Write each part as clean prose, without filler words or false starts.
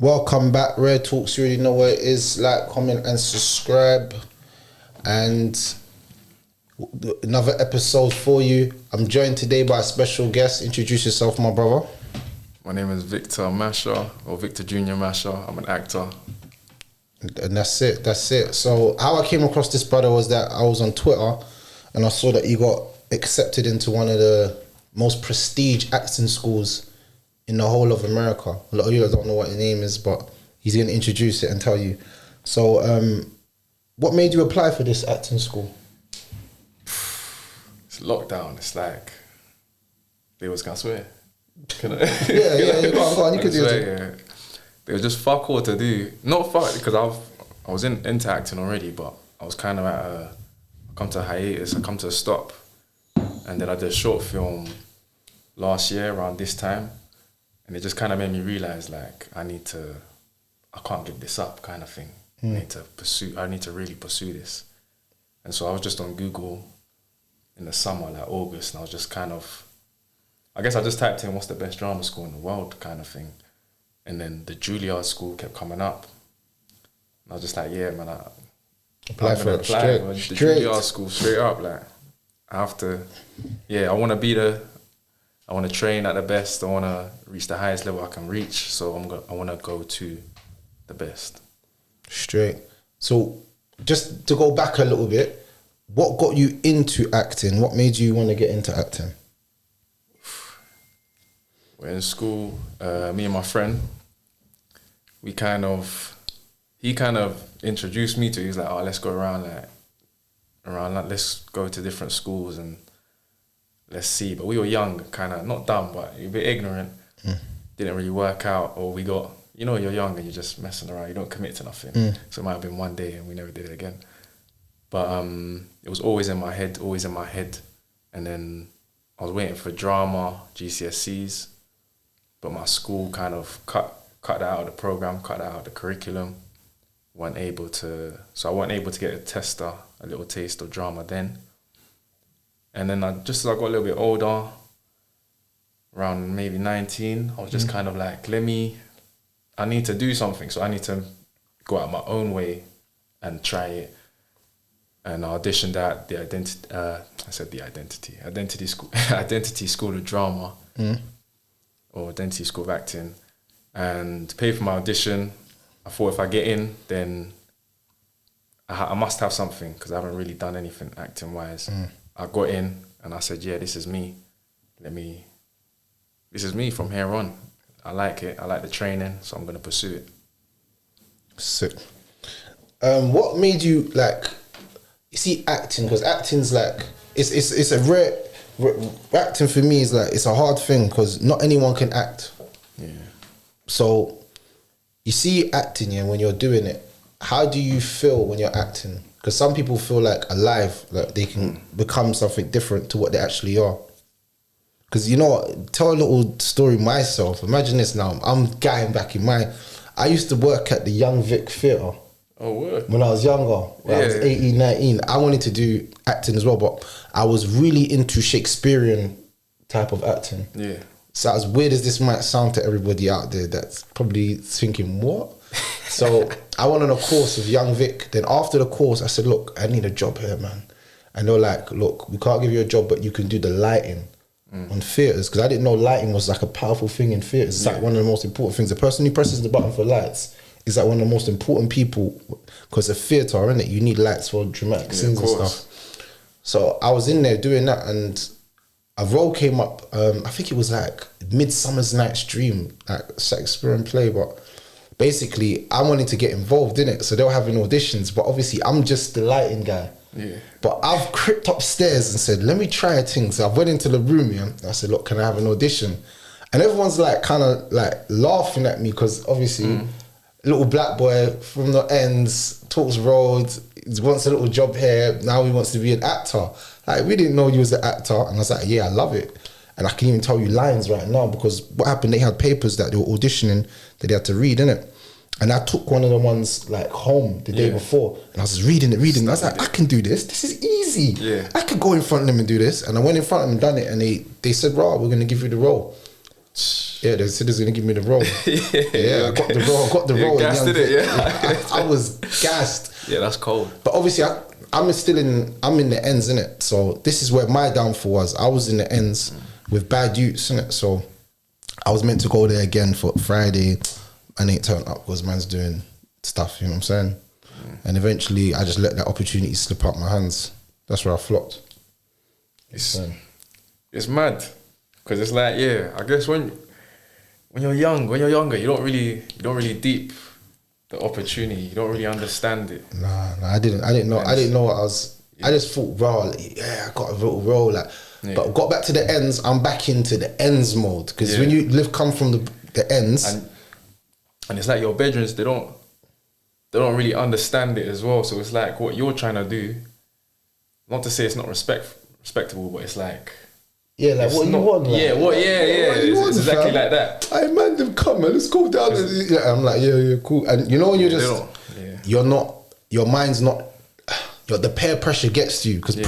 Welcome back, Rare Talks. You already know what it is. Like, comment, and subscribe. And another episode for you. I'm joined today by a special guest. Introduce yourself, my brother. My name is Victor Masher, or Victor Junior Masher. I'm an actor. And that's it. So how I came across this brother was that I was on Twitter and I saw that he got accepted into one of the most prestige acting schools in the whole of America. A lot of you don't know what his name is, but he's going to introduce it and tell you. So what made you apply for this acting school? It's lockdown. It's like, they was going to swear. Can I? Yeah, go on, you could do it. Yeah. They was just fuck all to do. Not fuck, because I was into acting already, but I was kind of I come to a hiatus, I come to a stop. And then I did a short film last year around this time. And it just kind of made me realize, like, I can't give this up kind of thing. I need to really pursue this. And so I was just on Google in the summer, like August, and I was just kind of, I guess I just typed in what's the best drama school in the world kind of thing. And then the Juilliard school kept coming up. And I was just like, yeah, man, apply for it straight. The Juilliard school straight up, like, I have to, I want to train at the best. I want to reach the highest level I can reach. So I want to go to the best. Straight. So just to go back a little bit, what got you into acting? What made you want to get into acting? We're in school, me and my friend, he kind of introduced me to it. He was like, oh, let's go around, let's go to different schools and let's see. But we were young, kind of, not dumb, but a bit ignorant. Didn't really work out, or we got, you're young and you're just messing around, you don't commit to nothing. So it might have been one day and we never did it again. But it was always in my head. And then I was waiting for drama, GCSEs, but my school kind of cut that out of the program, cut that out of the curriculum. So I wasn't able to get a little taste of drama then. And then just as I got a little bit older, around maybe 19, I was just kind of like, I need to do something. So I need to go out my own way and try it. And I auditioned at the Identity School of Drama, or Identity School of Acting, and paid for my audition. I thought if I get in, then I must have something, because I haven't really done anything acting-wise. I got in and I said, yeah, this is me. This is me from here on. I like it. I like the training, so I'm going to pursue it. Sick. What made you, like, you see acting, because acting's like, it's a rare, acting for me is like, it's a hard thing, because not anyone can act. Yeah. So you see acting, when you're doing it, how do you feel when you're acting? Because some people feel like alive, like they can become something different to what they actually are. Because tell a little story myself. Imagine this now. I'm going back in I used to work at the Young Vic Theatre. Oh, what? When I was younger, when I was 18, 19. I wanted to do acting as well, but I was really into Shakespearean type of acting. Yeah. So as weird as this might sound to everybody out there that's probably thinking, what? So I went on a course with Young Vic. Then after the course, I said, look, I need a job here, man. And they were like, look, we can't give you a job, but you can do the lighting on theatres. Because I didn't know lighting was like a powerful thing in theatres. It's like one of the most important things. The person who presses the button for lights is like one of the most important people, because a theatre, innit? You need lights for dramatic scenes and stuff. So I was in there doing that, and a role came up, I think it was like Midsummer's Night's Dream, like Shakespearean play, but basically I wanted to get involved in it. So they were having auditions, but obviously I'm just the lighting guy. Yeah. But I've crept upstairs and said, let me try a thing. So I went into the room, and I said, look, can I have an audition? And everyone's like kind of like laughing at me, because obviously little black boy from the ends, talks road, he wants a little job here, now he wants to be an actor. Like, we didn't know you was an actor. And I was like, yeah, I love it. And I can even tell you lines right now, because what happened, they had papers that they were auditioning that they had to read, innit? And I took one of the ones like home the day before, and I was just reading it. And I was like, I can do this. This is easy. Yeah. I could go in front of them and do this. And I went in front of them and done it, and they said, right, we're going to give you the role. Yeah, they said he's gonna give me the role. I got the role. I got the role. Gassed, did it? Yeah, I was gassed. Yeah, that's cold. But obviously, I'm in the ends, innit? So this is where my downfall was. I was in the ends with bad youths, innit? So I was meant to go there again for Friday, and it turned up because man's doing stuff. You know what I'm saying? And eventually, I just let that opportunity slip out my hands. That's where I flopped. It's mad because it's like, yeah, I guess when you're younger, you don't really deep the opportunity. You don't really understand it. Nah, I didn't know what I was. Yeah. I just thought, bro, I got a little role, like. Yeah. But got back to the ends. I'm back into the ends mode because when you come from the ends, and it's like your bedrooms, they don't really understand it as well. So it's like what you're trying to do. Not to say it's not respectable, but it's like. Yeah, like what you want. Like, It's exactly like that. I man, them come, man. Let's go down. I'm like, yeah, cool. And you know when you're just, you're not, your mind's not, the peer pressure gets to you because peer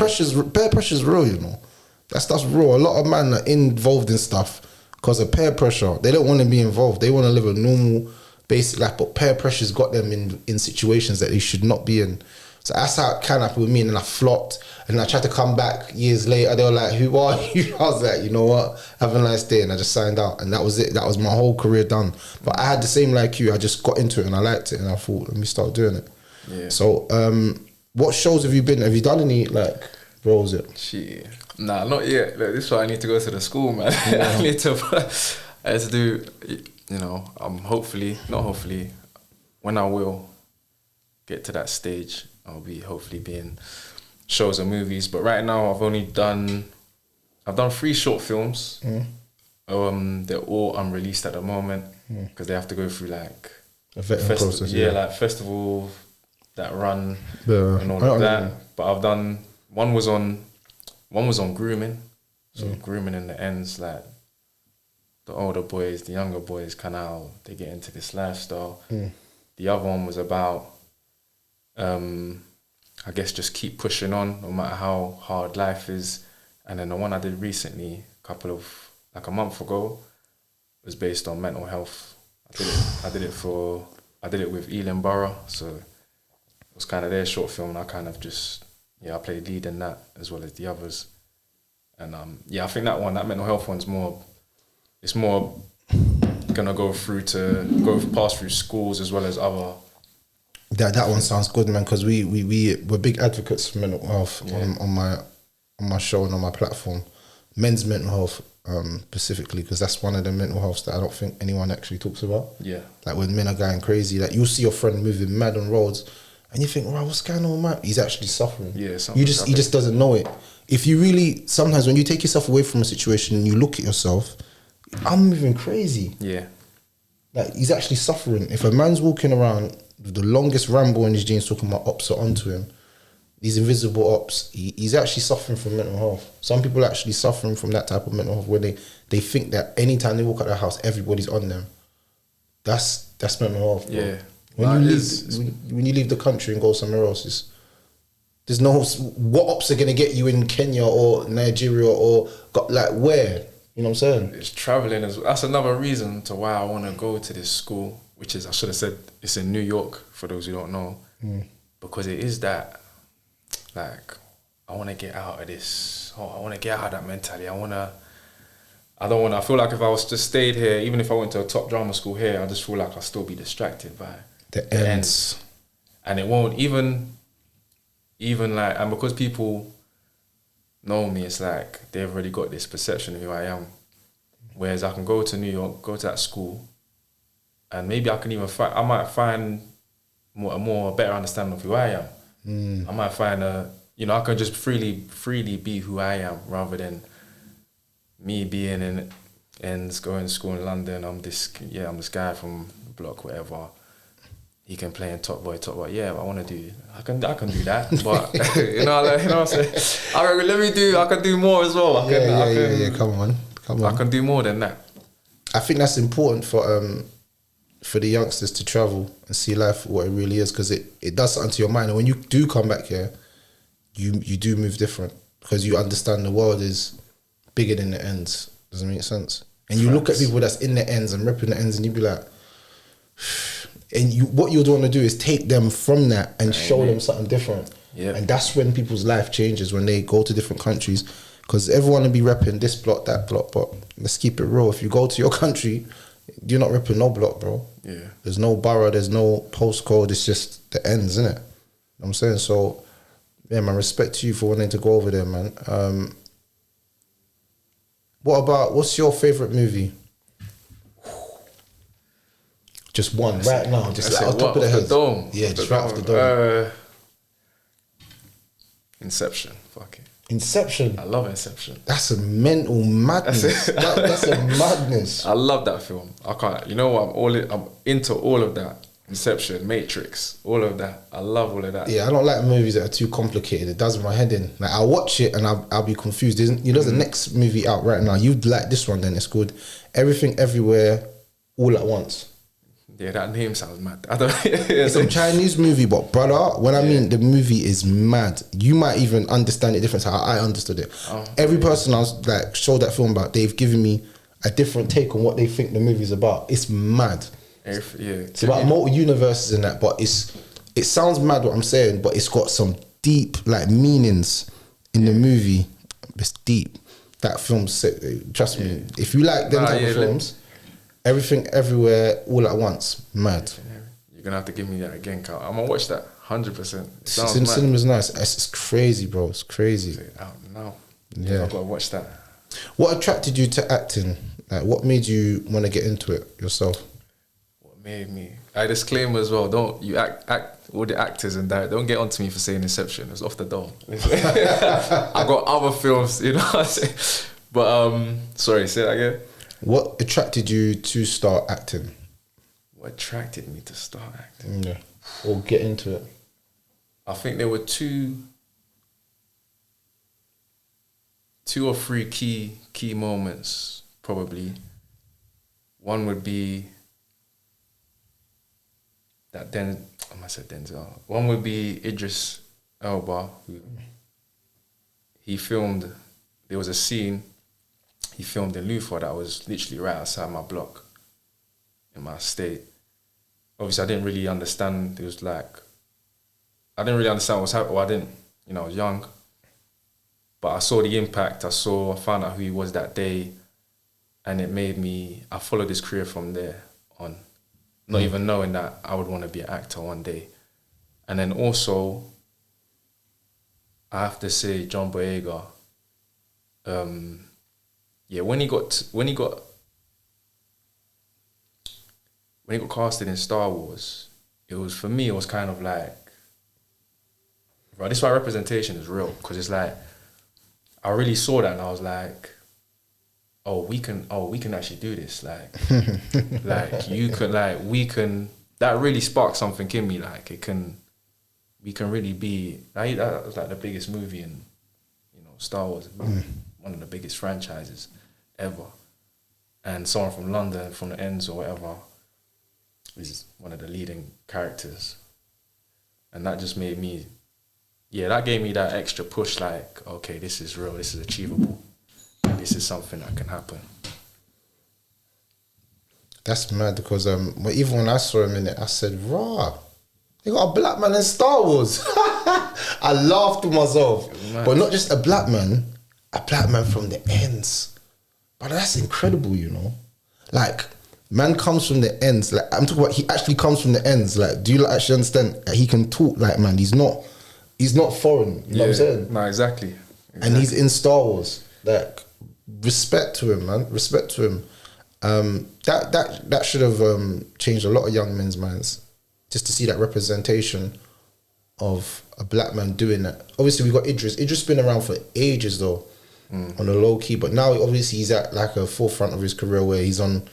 pressure's real. You know, that's real. A lot of men are involved in stuff because of peer pressure. They don't want to be involved. They want to live a normal, basic life, but peer pressure's got them in situations that they should not be in. So that's how it kind of happened with me, and then I flopped, and I tried to come back years later. They were like, "Who are you?" I was like, "You know what? Have a nice day," and I just signed out, and that was it. That was my whole career done. But I had the same like you. I just got into it and I liked it, and I thought, let me start doing it. Yeah. So, what shows have you been? Have you done any like roles yet? Shit, nah, not yet. Like, this is why I need to go to the school, man. Yeah. I need to do. You know, not hopefully, when I will get to that stage, I'll be hopefully being shows and movies. But right now, I've done 3 short films. They're all unreleased at the moment because they have to go through like a vetting process. Yeah, like festival that run and all of that. But I've done one was on grooming, so grooming in the ends, like the older boys, the younger boys, kind of how they get into this lifestyle. The other one was about. I guess just keep pushing on no matter how hard life is. And then the one I did recently, a month ago, was based on mental health. I did it with Ealing Borough, so it was kind of their short film, and I kind of just I played lead in that as well as the others. And I think that mental health one's more gonna pass through schools as well as other. That one sounds good, man, because we're big advocates for mental health on my show and on my platform. Men's mental health specifically, because that's one of the mental healths that I don't think anyone actually talks about. Yeah. Like when men are going crazy, like you'll see your friend moving mad on roads and you think, wow, what's going on, man? He's actually suffering. Yeah, he just doesn't know it. If you really, sometimes when you take yourself away from a situation and you look at yourself, I'm moving crazy. Yeah. Like he's actually suffering. If a man's walking around with the longest ramble in his jeans talking about ops are onto him, these invisible ops, he's actually suffering from mental health. Some people are actually suffering from that type of mental health where they think that anytime they walk out of the house, everybody's on them. That's mental health. Bro. Yeah. When you leave the country and go somewhere else, there's no, what ops are going to get you in Kenya or Nigeria or where? You know what I'm saying? It's traveling. That's another reason to why I want to go to this school, which is, I should have said, it's in New York, for those who don't know. Because it is that, like, I want to get out of this. I want to get out of that mentality. I feel like if I was to stayed here, even if I went to a top drama school here, I just feel like I'll still be distracted by the ends. And it won't even like, and because people know me, it's like they've already got this perception of who I am. Whereas I can go to New York, go to that school, and maybe I can even I might find a better understanding of who I am. I might find I can just freely be who I am rather than me being in ends, going to school in London. I'm this guy from the block, whatever. He can play in Top Boy. Yeah, I want to do. I can do that, but you know what I'm saying. I can do more as well. Come on. I can do more than that. I think that's important for the youngsters to travel and see life for what it really is, because it does something to your mind. And when you do come back here, you do move different because you understand the world is bigger than the ends. Does it make sense? And you look at Facts. people that's in the ends and repping the ends, and you be like, and what you'd want to do is take them from that and show them something different. Yeah. And that's when people's life changes, when they go to different countries, because everyone will be repping this block, that block. But let's keep it real. If you go to your country, you're not repping no block, bro. Yeah. There's no borough, there's no postcode. It's just the ends, isn't it? You know what I'm saying? So, yeah, man, respect to you for wanting to go over there, man. What's your favourite movie? Just one, right now. Just like on top of the head. Dome. Yeah, just right off the dome. Inception. Fuck it. Inception. I love Inception. That's a mental madness. That's a madness. I love that film. I can't. You know what? I'm into all of that. Inception, Matrix, all of that. I love all of that. Yeah, I don't like movies that are too complicated. It does my head in. Like, I'll watch it and I'll be confused. There's the next movie out right now. You'd like this one then. It's called Everything Everywhere All at Once. Yeah, that name sounds mad. I don't. It's a Chinese movie, but brother, when I mean the movie is mad, you might even understand it different to how I understood it. Every person I was like showed that film about, they've given me a different take on what they think the movie's about. It's mad. It's about multiple universes in that, but it sounds mad what I'm saying, but it's got some deep like meanings in the movie. It's deep. That film's sick. Trust me. If you like them type of films. Everything, Everywhere, All at Once. Mad. You're going to have to give me that again, Carl. I'm going to watch that. 100%. Cinema's nice. It's crazy, bro. It's crazy. Out now. Yeah. I've got to watch that. What attracted you to acting? Like, what made you want to get into it yourself? What made me? I disclaim as well, don't you act all the actors and that, don't get onto me for saying Inception. It's off the dome. I got other films, you know what I'm saying? But, sorry, say that again. What attracted you to start acting? What attracted me to start acting? Yeah. Or get into it? I think there were two or three key moments, probably. One would be that I said Denzel. One would be Idris Elba, who he filmed. There was a scene he filmed in Lufa that was literally right outside my block in my estate. Obviously, I didn't really understand. It was like, I didn't really understand what was happening. Well, I didn't, I was young. But I saw the impact. I found out who he was that day. And it made me, I followed his career from there on. Not even knowing that I would want to be an actor one day. And then also, I have to say, John Boyega, when he got casted in Star Wars, it was kind of like, bro, this is why representation is real, because it's like, I really saw that and I was like, we can actually do this, like, that really sparked something in me, like, we can really be, that was like the biggest movie in, Star Wars, one of the biggest franchises ever. And someone from London, from the ends or whatever, is one of the leading characters. And that just made me, that gave me that extra push, like, okay, this is real, this is achievable. And this is something that can happen. That's mad, because even when I saw him in it, I said, rah, they got a black man in Star Wars. I laughed to myself. But not just a black man from the ends. But that's incredible, Like, man comes from the ends. Like, I'm talking about, he actually comes from the ends. Like, do you actually understand? He can talk like, man, he's not foreign. You know what I'm saying? No, exactly. And he's in Star Wars. Like, respect to him, man. Respect to him. That should have changed a lot of young men's minds, just to see that representation of a black man doing that. Obviously, we got Idris. Idris been around for ages though, on a low key. But now, obviously, he's at like a forefront of his career where he's on.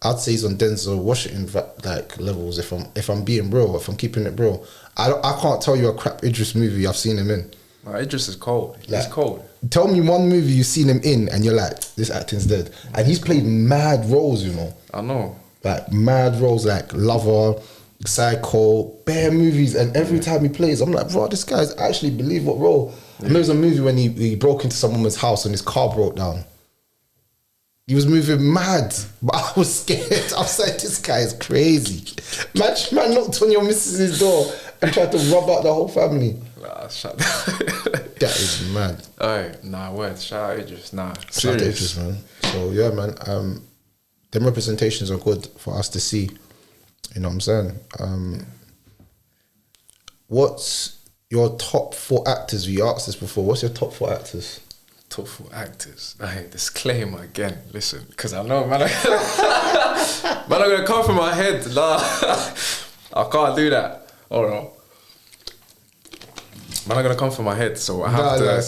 I'd say he's on Denzel Washington like levels. If I'm being real, if I'm keeping it real, I can't tell you a crap Idris movie I've seen him in. Idris is cold. Like, he's cold. Tell me one movie you've seen him in and you're like, this acting's dead. And he's played mad roles, I know. Like mad roles, like Lover, Psycho, bare movies. And every time he plays, I'm like, bro, this guy's actually believable role. And there was a movie when he broke into some woman's house and his car broke down. He was moving mad, but I was scared. I was like, this guy is crazy. Man knocked on your missus's door and tried to rob out the whole family. Nah, shut That is mad. Alright, nah, word. Shout out Idris. Nah, Shout out serious. Idris, man. So yeah, man. Them representations are good for us to see. You know what I'm saying? What's your top 4 actors? We asked this before. What's your top 4 actors? Top 4 actors. Hey, disclaimer again. Listen, because I know, man, I'm gonna come from my head. Nah, I can't do that. Oh no. Man, I'm gonna come from my head, so I have to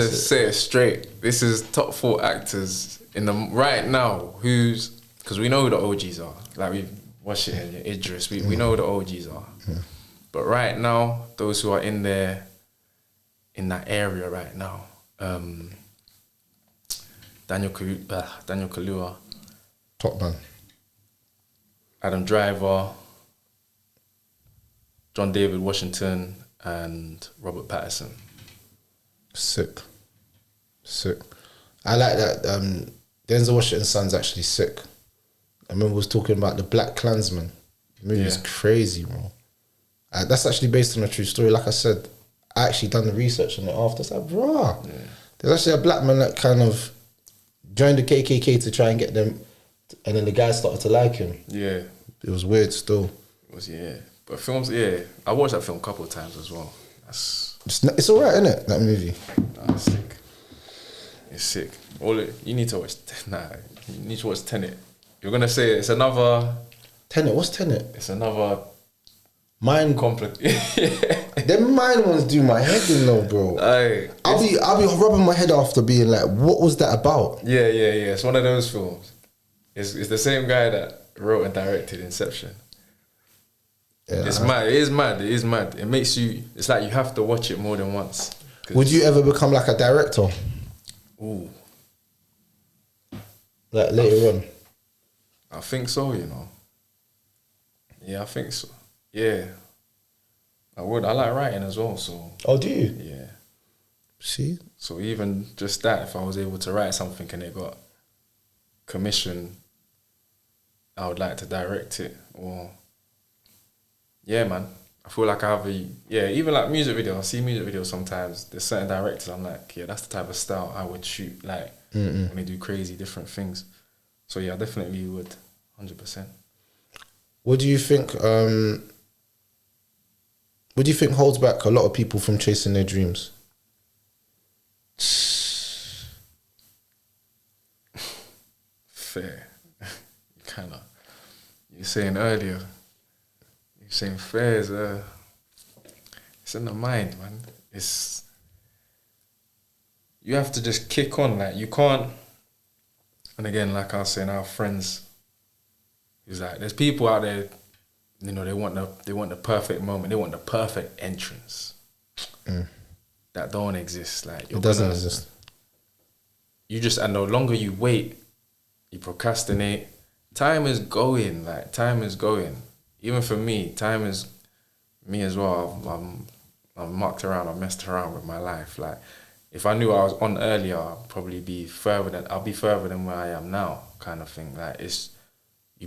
say it straight. This is top 4 actors in the right now. Because we know who the OGs are. Like we watch it in Idris. We know who the OGs are. Yeah. But right now, those who are in there, in that area right now, Daniel Kaluuya, Top man. Adam Driver, John David Washington, and Robert Pattinson. Sick. I like that. Denzel Washington's son's actually sick. I remember we was talking about the Black Klansman. The movie is crazy, bro. That's actually based on a true story. Like I said, I actually done the research on it after. It's like, bro, there's actually a black man that kind of joined the KKK to try and get them, and then the guys started to like him. Yeah. It was weird still. It was, But films, I watched that film a couple of times as well. It's alright, isn't it, that movie? Nah, it's sick. It's sick. You need to watch, you need to watch Tenet. You're going to say it's another... Tenet? What's Tenet? It's another... Mind complex. Them mind ones do my head in though, bro. I'll be rubbing my head after being like, what was that about? Yeah. It's one of those films. It's the same guy that wrote and directed Inception. Yeah, it's mad. It is mad. It makes you. It's like you have to watch it more than once. Would you ever become like a director? Ooh. Like later on. I think so. Yeah, I think so. Yeah, I would. I like writing as well, so... Oh, do you? Yeah. See? So even just that, if I was able to write something and it got commissioned, I would like to direct it. Or... Yeah, man. I feel like I have even like music videos. I see music videos sometimes. There's certain directors I'm like, yeah, that's the type of style I would shoot, like, when they do crazy different things. So yeah, I definitely would, 100%. What do you think... What do you think holds back a lot of people from chasing their dreams? Fair. You were saying earlier, fair is it's in the mind, man. You have to just kick on, like you can't. And again, like I was saying, our friends, it's like there's people out there. They want the perfect moment. They want the perfect entrance. That don't exist. Like it doesn't exist. And the longer you wait, you procrastinate. Time is going. Like time is going. Even for me, time is me as well. I've mucked around. I've messed around with my life. Like if I knew I was on earlier, I'll be further than where I am now. Kind of thing. Like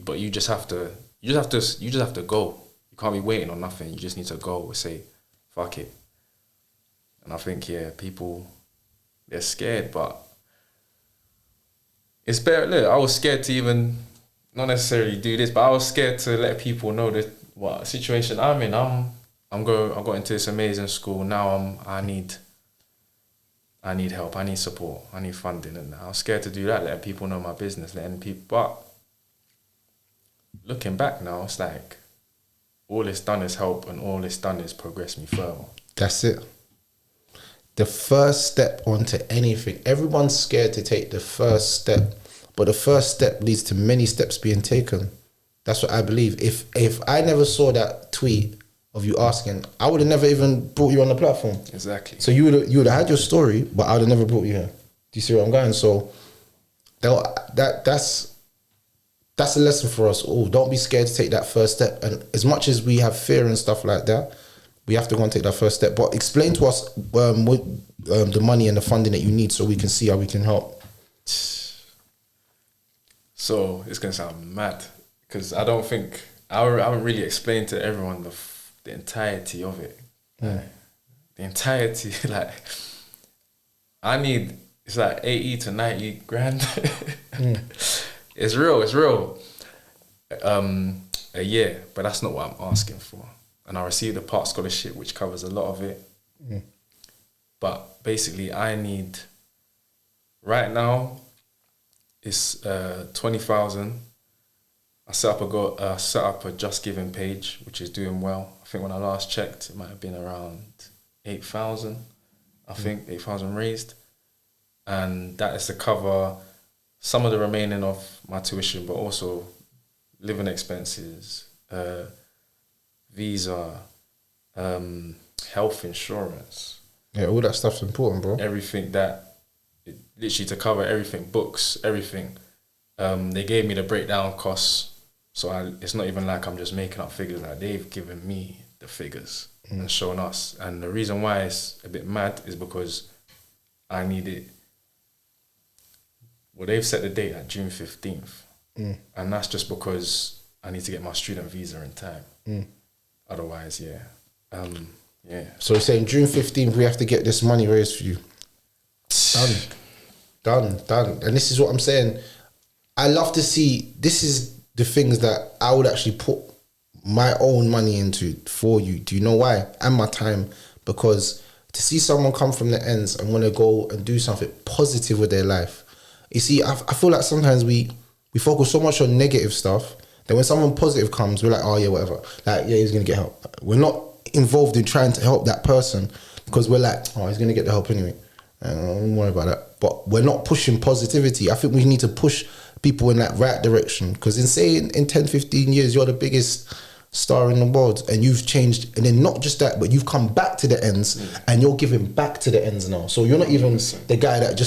but you just have to. You just have to go. You can't be waiting on nothing. You just need to go and say, fuck it. And I think, people, they're scared, but it's better. Look, I was scared to even, not necessarily do this, but I was scared to let people know that what situation I'm in. I got into this amazing school. Now I need help. I need support. I need funding. And I was scared to do that, letting people know my business, but looking back now, it's like all it's done is help and all it's done is progress me further. That's it. The first step onto anything. Everyone's scared to take the first step, but the first step leads to many steps being taken. That's what I believe. If I never saw that tweet of you asking, I would have never even brought you on the platform. Exactly. So you would have had your story, but I would have never brought you here. Do you see where I'm going? So that's a lesson for us all. Don't be scared to take that first step. And as much as we have fear and stuff like that, we have to go and take that first step. But explain to us the money and the funding that you need so we can see how we can help. So it's gonna sound mad because I don't think I haven't really explained to everyone the entirety of it. Like, the entirety, like I need it's like 80 to 90 grand. It's real. A year, but that's not what I'm asking for. And I received a part scholarship which covers a lot of it. But basically I need right now it's 20,000. I set up a Just Giving page, which is doing well. I think when I last checked, it might have been around 8,000. I think 8,000 raised, and that is to cover some of the remaining of my tuition, but also living expenses, visa, health insurance. Yeah, all that stuff's important, bro. Everything literally to cover everything, books, everything. They gave me the breakdown costs. So it's not even like I'm just making up figures. Like they've given me the figures and shown us. And the reason why it's a bit mad is because I need it. Well, they've set the date at June 15th. And that's just because I need to get my student visa in time. Otherwise, yeah. So you're saying June 15th, we have to get this money raised for you. Done. And this is what I'm saying. I love to see, this is the things that I would actually put my own money into for you. Do you know why? And my time. Because to see someone come from the ends and want to go and do something positive with their life. You see, I feel like sometimes we focus so much on negative stuff that when someone positive comes, we're like, oh yeah, whatever. Like, yeah, he's going to get help. We're not involved in trying to help that person because we're like, oh, he's going to get the help anyway. Don't worry about that. But we're not pushing positivity. I think we need to push people in that right direction, because in 10, 15 years you're the biggest star in the world and you've changed, and then not just that, but you've come back to the ends and you're giving back to the ends now. So you're not even the guy that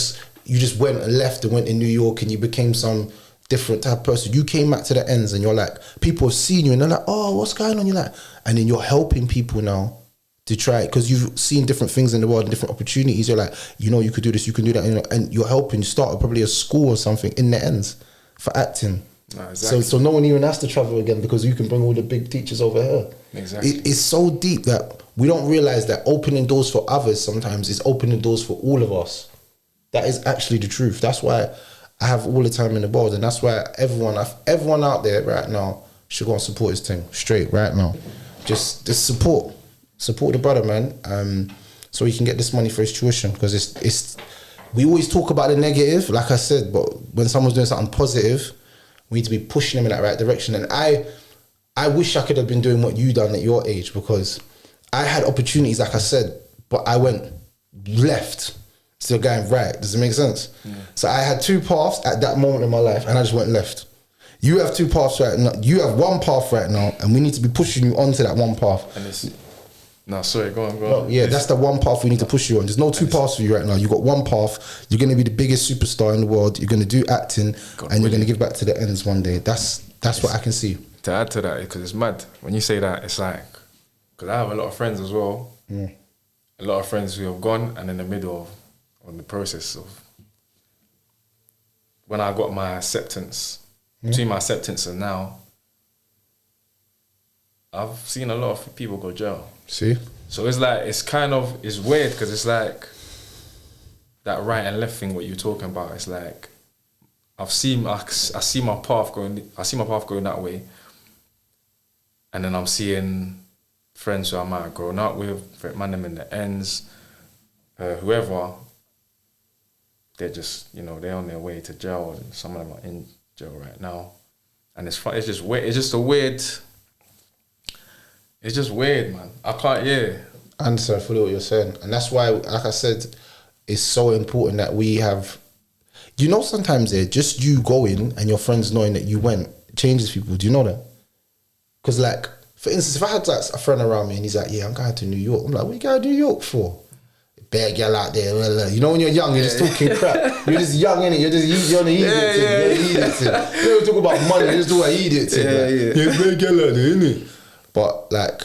you just went and left and went in New York and you became some different type of person. You came back to the ends and you're like, people have seen you and they're like, oh, what's going on? You're like, and then you're helping people now to try it because you've seen different things in the world and different opportunities. You're like, you could do this, you can do that, and you're helping. You start probably a school or something in the ends for acting. No, exactly. So no one even has to travel again because you can bring all the big teachers over here. Exactly. It's so deep that we don't realize that opening doors for others sometimes is opening doors for all of us. That is actually the truth. That's why I have all the time in the world, and that's why everyone out there right now should go and support his thing straight right now. Just support the brother, man. So he can get this money for his tuition, because it's we always talk about the negative, like I said, but when someone's doing something positive, we need to be pushing them in that right direction. And I wish I could have been doing what you done at your age, because I had opportunities, like I said, but I went left instead of going right. Does it make sense? Yeah. So I had two paths at that moment in my life, and I just went left. You have two paths right now. You have one path right now, and we need to be pushing you onto that one path. And go on. Yeah, that's the one path we need to push you on. There's no two paths for you right now. You got one path. You're going to be the biggest superstar in the world. You're going to do acting, and you're going to give back to the ends one day. That's what I can see. To add to that, because it's mad when you say that, it's like, because I have a lot of friends as well. A lot of friends who have gone and in the middle of the process of when I got my acceptance, between my acceptance and now, I've seen a lot of people go jail. See? So it's like, it's weird, because it's like that right and left thing what you're talking about. It's like I see my path going that way, and then I'm seeing friends who I might have grown up with, man them in the ends, whoever, they're just, they're on their way to jail, and some of them are in jail right now. And it's just weird. It's just weird, man. I can't, I understand fully what you're saying. And that's why, like I said, it's so important that we have, sometimes just you going and your friends knowing that you went changes people. Do you know that? Because, like, for instance, if I had like a friend around me and he's like, yeah, I'm going to New York. I'm like, what are you going to New York for? Bad girl out there. When you're young, you're just talking crap. You're just young, innit? You're on the eat it. You don't talk about money, you just talk about eat it. Yeah, bad girl out there, innit? But, like,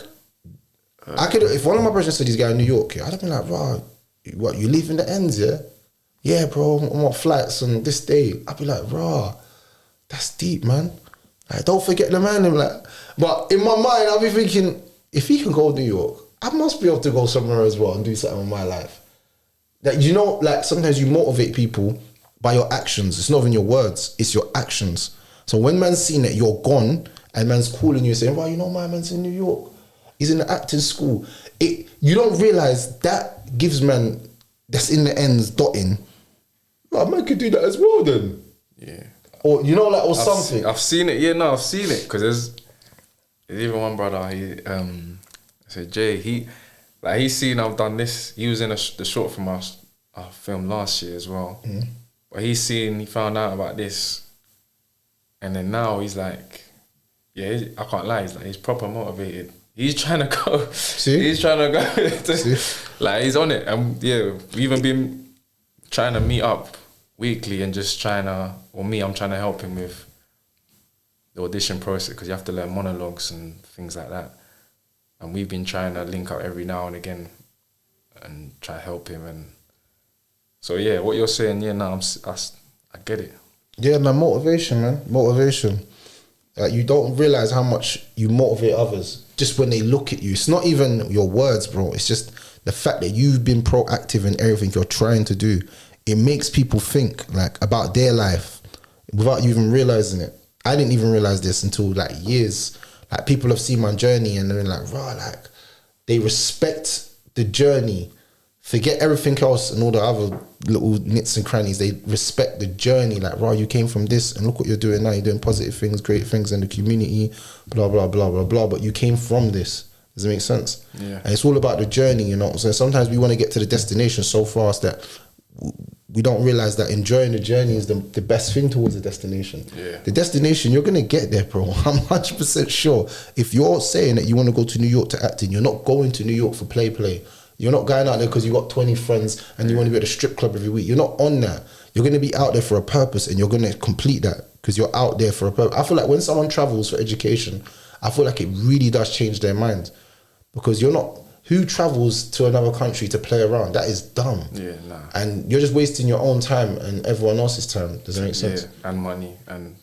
I could, if one of my brothers said he's going to New York, I'd have been like, wow, what, you leaving the ends, yeah? Yeah, bro, I'm on flights on this day. I'd be like, raw, That's deep, man. Like, don't forget the man. I'm like, but in my mind, I'll be thinking, if he can go to New York, I must be able to go somewhere as well and do something in my life. Like, you know, like sometimes you motivate people by your actions. It's not even your words, it's your actions. So when man's seen that you're gone and man's calling you saying, well, you know, my man's in New York, he's in the acting school. You don't realize that gives man that's in the ends dotting. Oh, man could do that as well then. Yeah. Or, you know, like, or something. I've seen it. Yeah, no, I've seen it. Because there's even one brother, he, I said, Jay, he's seen I've done this. He was in the short film I filmed last year as well. Mm. But he found out about this. And then now he's like, yeah, I can't lie, he's proper motivated. He's trying to go. See? He's trying to go. Like, he's on it. And yeah, we've even been trying to meet up weekly and just I'm trying to help him with the audition process because you have to learn monologues and things like that. And we've been trying to link up every now and again and try to help him. And so, yeah, what you're saying, yeah, no, I get it. Yeah, man, motivation, man. Motivation. You don't realise how much you motivate others just when they look at you. It's not even your words, bro. It's just the fact that you've been proactive in everything you're trying to do. It makes people think like about their life without you even realising it. I didn't even realise this until like years. Like, people have seen my journey and they're like, raw, like, they respect the journey. Forget everything else and all the other little nits and crannies. They respect the journey. Like, raw, you came from this and look what you're doing now. You're doing positive things, great things in the community, blah, blah, blah, blah, blah. But you came from this. Does it make sense? Yeah. And it's all about the journey, you know. So sometimes we want to get to the destination so fast that we don't realise that enjoying the journey is the best thing towards the destination. Yeah. The destination, you're going to get there, bro. I'm 100% sure. If you're saying that you want to go to New York to acting, you're not going to New York for play. You're not going out there because you got 20 friends and you want to be at a strip club every week. You're not on that. You're going to be out there for a purpose and you're going to complete that because you're out there for a purpose. I feel like when someone travels for education, I feel like it really does change their mind because you're not... Who travels to another country to play around? That is dumb. Yeah, nah. And you're just wasting your own time and everyone else's time. Does that make sense? Yeah, and money and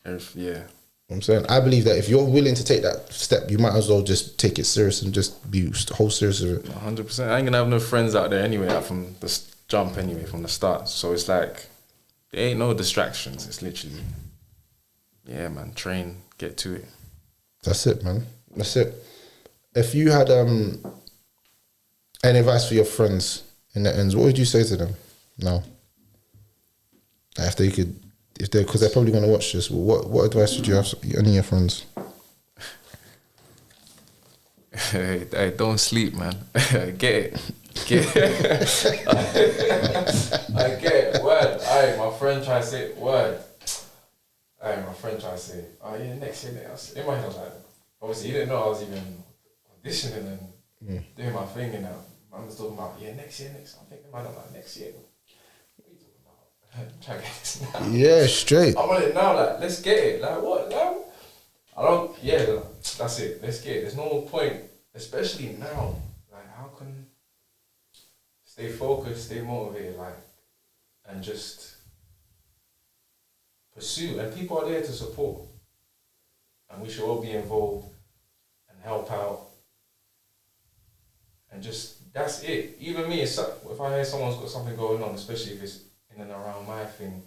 everything, yeah. I'm saying, I believe that if you're willing to take that step, you might as well just take it serious and just be whole serious of it. 100%. I ain't gonna have no friends out there anyway, like from the jump anyway, from the start. So it's like, there ain't no distractions. It's literally, yeah, man, train, get to it. That's it, man. That's it. If you had any advice for your friends in the ends, what would you say to them now? If they could, because they're probably going to watch this, what advice would you have to any of your friends? Hey, don't sleep, man. Get it. I get it. Word. Aye, my friend tried to say word. Aye, my friend tried to say, oh yeah, next year. In my head, I was like, obviously, he didn't know I was even auditioning and doing my thing, and man was talking about, yeah, next year. I'm thinking, man, I'm like, next year. What are you talking about? Try to get this now. Yeah, straight. I'm on it now, like, let's get it. Like, what? Like, that's it. Let's get it. There's no point, especially now. Like, how can stay focused, stay motivated, like, and just pursue. And people are there to support. And we should all be involved and help out. And just, that's it. Even me, if I hear someone's got something going on, especially if it's in and around my thing,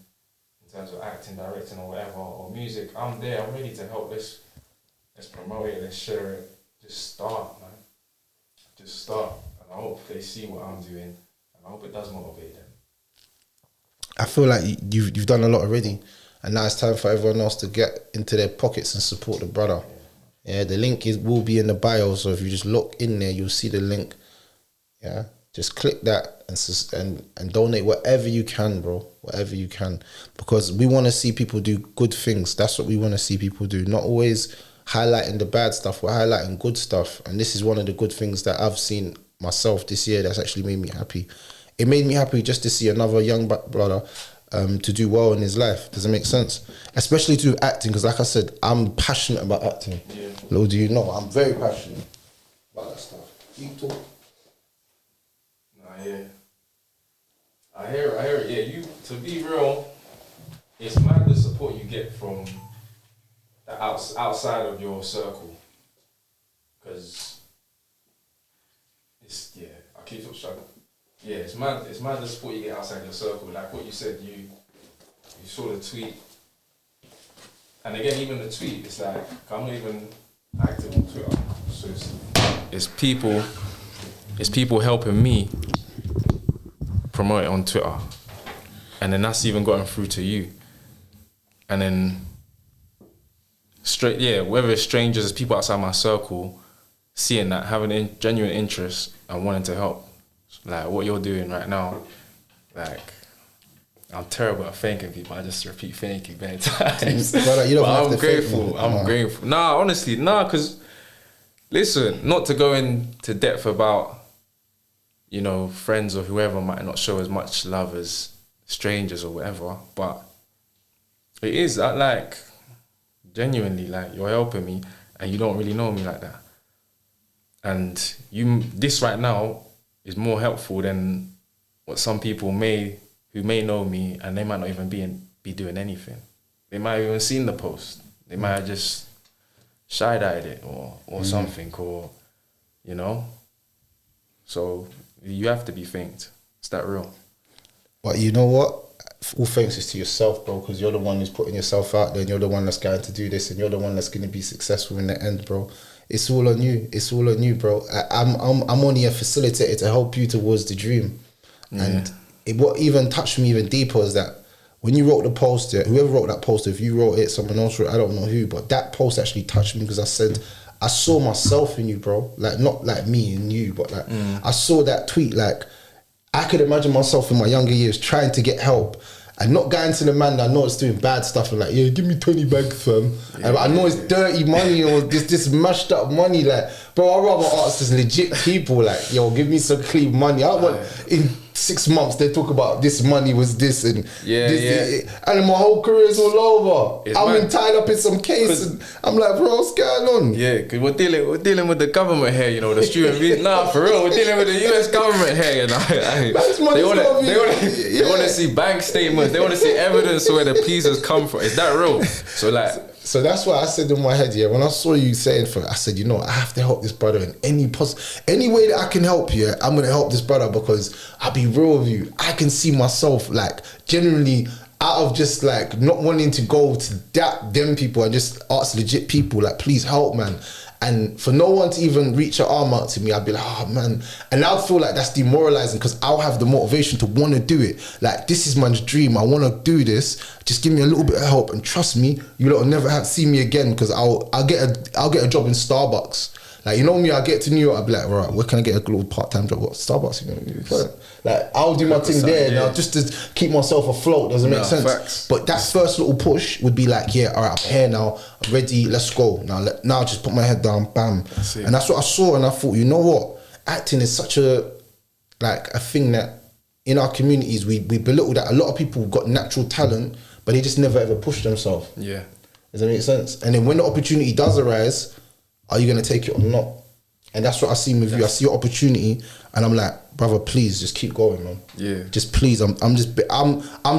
in terms of acting, directing or whatever, or music, I'm there, I'm ready to help. Let's promote it, let's share it. Just start, man. Just start. And I hope they see what I'm doing, and I hope it does motivate them. I feel like you've done a lot already, and now it's time for everyone else to get into their pockets and support the brother. Yeah, the link will be in the bio, so if you just look in there, you'll see the link. Yeah, just click that and donate whatever you can, bro. Whatever you can, because we want to see people do good things. That's what we want to see people do. Not always highlighting the bad stuff, we're highlighting good stuff. And this is one of the good things that I've seen myself this year that's actually made me happy. It made me happy just to see another young brother to do well in his life. Does it make sense? Especially to do acting, because like I said, I'm passionate about acting. Yeah. Little do you know, I'm very passionate about that stuff. You talk. Nah, yeah. I hear it. Yeah, to be real, it's mad the support you get from the outside of your circle, because it's I keep struggling. Yeah, it's mad the support you get outside your circle. Like what you said, you saw the tweet, and again, even the tweet, it's like I'm not even active on Twitter, so it's people helping me promote it on Twitter, and then that's even gotten through to you, and then whether it's strangers, people outside my circle, seeing that, having genuine interest and wanting to help, like what you're doing right now, like. I'm terrible at thanking people. I just repeat thank you many times. But I'm grateful. I'm grateful. Nah, honestly, because listen, not to go into depth about, friends or whoever might not show as much love as strangers or whatever, but it is that, like, genuinely, like, you're helping me and you don't really know me like that. And this right now is more helpful than what some people who may know me, and they might not even be doing anything. They might have even seen the post. They might have just side-eyed it or something, or, So you have to be thanked. It's that real. But you know what? All thanks is to yourself, bro, because you're the one who's putting yourself out there, and you're the one that's going to do this, and you're the one that's going to be successful in the end, bro. It's all on you. It's all on you, bro. I'm only a facilitator to help you towards the dream. Yeah. And what even touched me even deeper is that when you wrote the post, whoever wrote that post, if you wrote it, someone else wrote it, I don't know who, but that post actually touched me because I said, I saw myself in you, bro. Like, not like me and you, but like, I saw that tweet. Like, I could imagine myself in my younger years trying to get help and not going to the man that I know is doing bad stuff and like, yeah, give me 20 bags, fam. Yeah, I know it's dirty money or this mashed up money. Like, bro, I'd rather ask this legit people, like, yo, give me some clean money. I want in 6 months they talk about this money was this and this, and my whole career is all over. I'm tied up in some case and I'm like, bro, what's going on? Yeah, because we're dealing with the government here, the student visa. Nah, for real, we're dealing with the US government here, They want to see bank statements. They want to see evidence where the pieces come from. Is that real? So that's what I said in my head, when I saw you saying for it, I said, I have to help this brother in any way that I can help you. I'm going to help this brother because I'll be real with you. I can see myself, like, genuinely out of just, like, not wanting to go to them people and just ask legit people, like, please help, man. And for no one to even reach an arm out to me, I'd be like, oh man. And I'd feel like that's demoralizing because I'll have the motivation to want to do it. Like, this is my dream. I want to do this. Just give me a little bit of help and trust me, you lot will never see me again because I'll get a job in Starbucks. Like, me, I get to New York, I'll be like, right, where can I get a little part-time job? What, Starbucks? Like, I'll do my thing there now just to keep myself afloat. Doesn't make sense. Facts. But that first little push would be like, yeah, all right, I'm here now, I'm ready, let's go. Now just put my head down, bam. And that's what I saw, and I thought, you know what? Acting is such a thing that in our communities, we belittle that. A lot of people got natural talent, but they just never ever push themselves. Yeah. Does that make sense? And then when the opportunity does arise, are you going to take it or not? And that's what I see with you. I see your opportunity and I'm like, brother, please just keep going, man. Yeah. Just please, I'm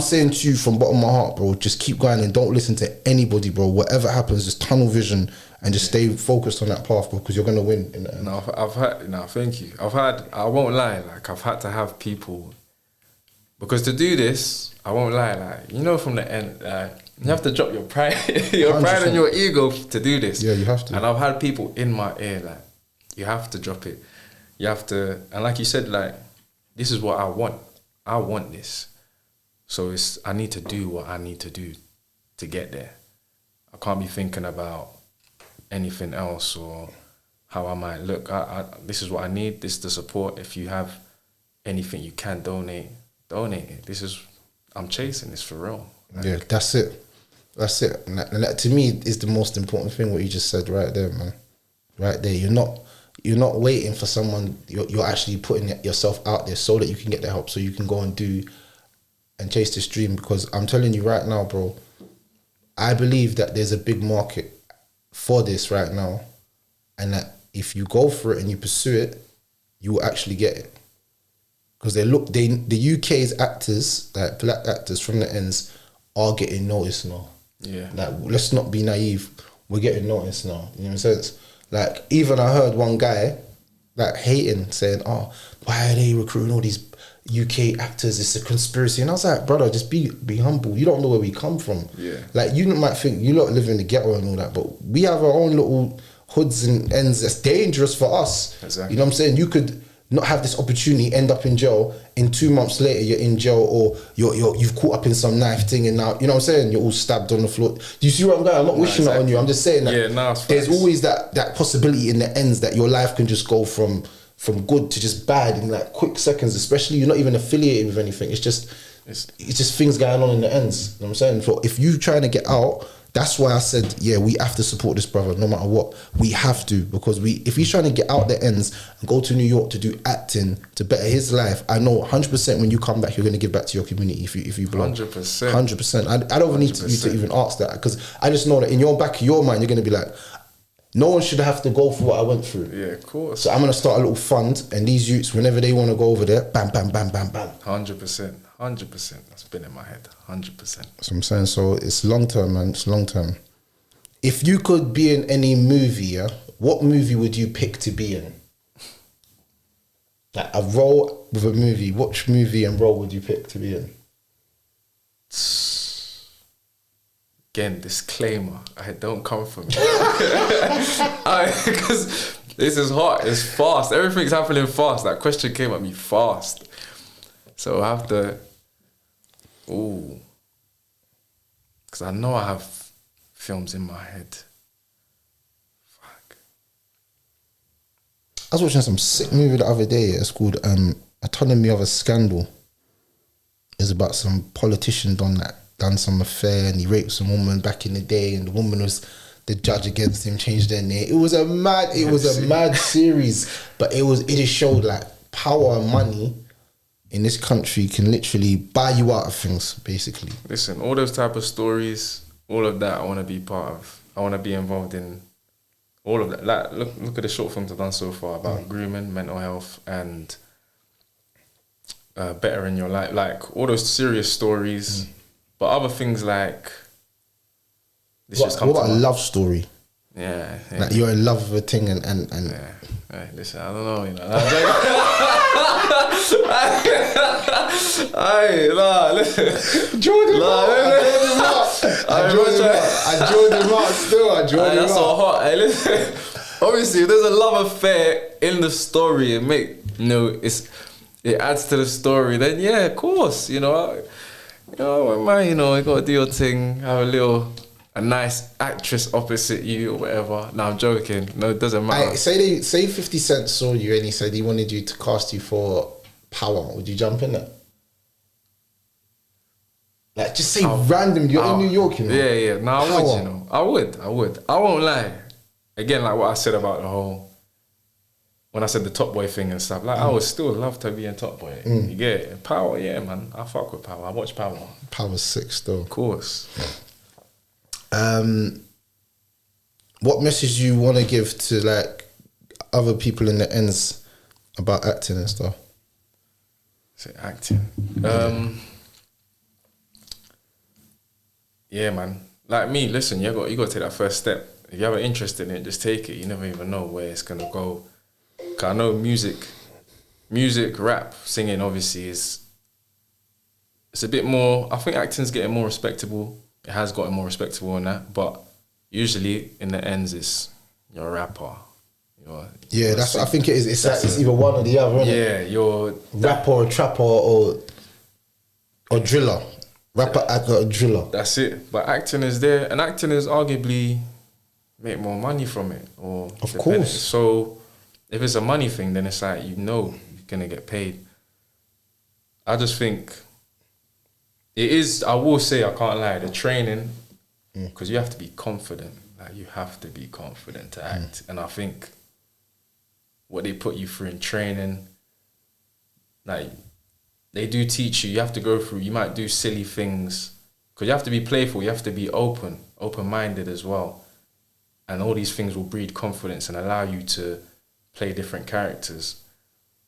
saying to you from bottom of my heart, bro, just keep going and don't listen to anybody, bro. Whatever happens, just tunnel vision and just stay focused on that path, bro, because you're going to win in the end. Thank you. I won't lie, like, I've had to have people, because to do this, I won't lie, like, from the end, you have to drop your pride, pride and your ego to do this. Yeah, you have to. And I've had people in my ear, like, you have to drop it. You have to, and like you said, like, this is what I want. I want this. So I need to do what I need to do to get there. I can't be thinking about anything else or how I might look. This is what I need. This is the support. If you have anything you can donate it. I'm chasing this for real. Like, yeah, that's it. And that, to me, is the most important thing, what you just said right there, man. Right there. You're not waiting for someone. You're actually putting yourself out there so that you can get the help, so you can go and do and chase this dream. Because I'm telling you right now, bro, I believe that there's a big market for this right now, and that if you go for it and you pursue it, you will actually get it. Because the UK's actors, like black actors from the ends, are getting noticed now. Yeah. Like, let's not be naive. We're getting noticed now. You know what I'm saying? Like, even I heard one guy like hating, saying, "Oh, why are they recruiting all these UK actors? It's a conspiracy." And I was like, brother, just be humble. You don't know where we come from. Yeah. Like, you might think you lot live in the ghetto and all that, but we have our own little hoods and ends that's dangerous for us. Exactly. You know what I'm saying? You could not have this opportunity, end up in jail, and 2 months later you're in jail, or you've caught up in some knife thing, and now, you know what I'm saying, you're all stabbed on the floor. Do you see where I'm going? I'm not wishing that on you. I'm just saying that there's always that possibility in the ends that your life can just go from good to just bad in like quick seconds, especially you're not even affiliated with anything. It's just things going on in the ends. You know what I'm saying? So if you trying to get out, that's why I said, yeah, we have to support this brother no matter what. We have to, because if he's trying to get out the ends and go to New York to do acting to better his life, I know 100% when you come back, you're going to give back to your community if you belong. 100%. 100%. I don't even need you to even ask that, because I just know that in your back of your mind, you're going to be like, no one should have to go through what I went through. Yeah, of course. So I'm going to start a little fund, and these youths, whenever they want to go over there, bam, bam, bam, bam, bam. 100%. 100%. That's been in my head. 100%. That's what I'm saying. So it's long term, man. It's long term. If you could be in any movie, yeah, what movie would you pick to be in? Like a role with a movie. Which movie and role would you pick to be in? Again, disclaimer, I don't come from because this is hot, it's fast, everything's happening fast. That question came at me fast, so I have to, because I know I have films in my head. Fuck. I was watching some sick movie the other day. It's called Autonomy of a Scandal. It's about some politician done some affair, and he raped some woman back in the day, and the woman was the judge against him, changed their name. It was a mad series, but it just showed like power and money in this country can literally buy you out of things, basically. Listen, all those type of stories, all of that I want to be part of. I want to be involved in all of that. Like, look at the short films I've done so far about grooming, mental health, and bettering your life. Like all those serious stories, but other things like this just come. What about a love story? Yeah, like you're in love with a thing and yeah. Hey, listen, I don't know, you know. Listen. Jordan I drew him out still. That's so hot. Hey, listen. Obviously, if there's a love affair in the story, it adds to the story. Then yeah, of course, you know, you gotta do your thing. Have a nice actress opposite you or whatever. No, I'm joking. No, it doesn't matter. Say 50 Cent saw you and he said he wanted you to cast you for Power. Would you jump in that? Like, just say random. You're in New York, you know. Yeah. No, I would, you know. I would. I won't lie. Again, like what I said about the whole, when I said the Top Boy thing and stuff, like I would still love to be in Top Boy. You get it? Power, yeah, man. I fuck with Power. I watch Power. Power's sick still. Of course. What message you want to give to like other people in the ends about acting and stuff? Say acting. Yeah, man. Like me, listen, you got to take that first step. If you have an interest in it, just take it. You never even know where it's gonna go. 'Cause I know music, rap, singing, obviously it's a bit more. I think acting's getting more respectable. It has gotten more respectable in that, but usually in the ends, it's you're a rapper. That's what I think it is. It's either one or the other. Yeah, you're rapper or trapper or driller. Rapper, actor, or driller. That's it. But acting is there, and acting is arguably make more money from it. Or of course. So if it's a money thing, then it's like you're gonna get paid. I just think it is. I will say, I can't lie. The training, because you have to be confident. Like you have to be confident to act, and I think what they put you through in training, like they do teach you. You have to go through. You might do silly things because you have to be playful. You have to be open-minded as well, and all these things will breed confidence and allow you to play different characters.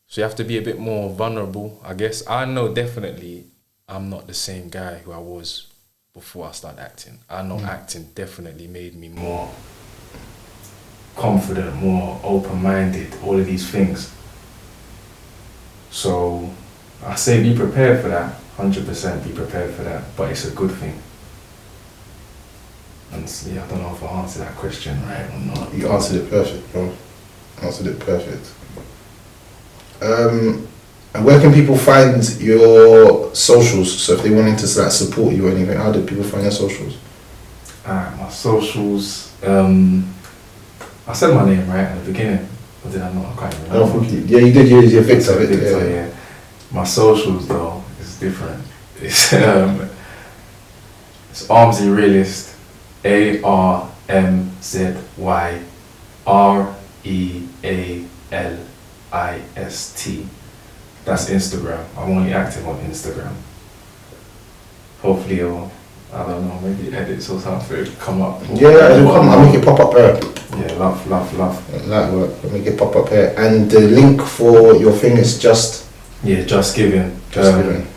So you have to be a bit more vulnerable, I guess. I know definitely I'm not the same guy who I was before I started acting. I know acting definitely made me more confident, more open-minded, all of these things. So I say be prepared for that, 100% be prepared for that, but it's a good thing. And yeah, I don't know if I answered that question right or not. You answered it perfect, bro. Answered it perfect. And where can people find your socials? So if they wanted to like support you or anything, how do people find your socials? My socials, I said my name right at the beginning, or did I not? I can't remember. I don't think you did. You're Victor. Yeah. My socials though is different. It's Armsy Realist, ARMZYREALIST. That's Instagram. I'm only active on Instagram. Hopefully it'll, I don't know, maybe edits or something come up. Yeah, it'll come. I'll make it pop up here. Yeah, love. Like work. Let me get pop up here. And the link for your thing is just. Yeah, Just Giving. Giving.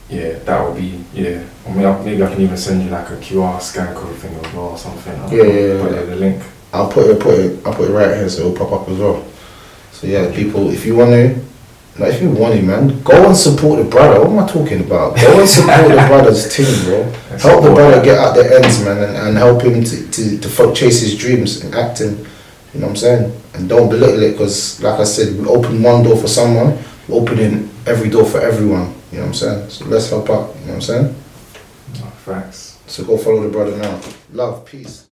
Yeah, that would be, yeah. I mean, maybe I can even send you like a QR scan code thing as well or something. Yeah. Put the link. I'll put it right here so it'll pop up as well. So yeah, people, if you want to, man, go and support the brother. What am I talking about? Go and support the brother's team, bro. Help the brother get out the ends, man, and help him to chase his dreams in acting. You know what I'm saying? And don't belittle it, because like I said, we open one door for someone, we're opening every door for everyone. You know what I'm saying? So let's help out. You know what I'm saying? Facts. So go follow the brother now. Love, peace.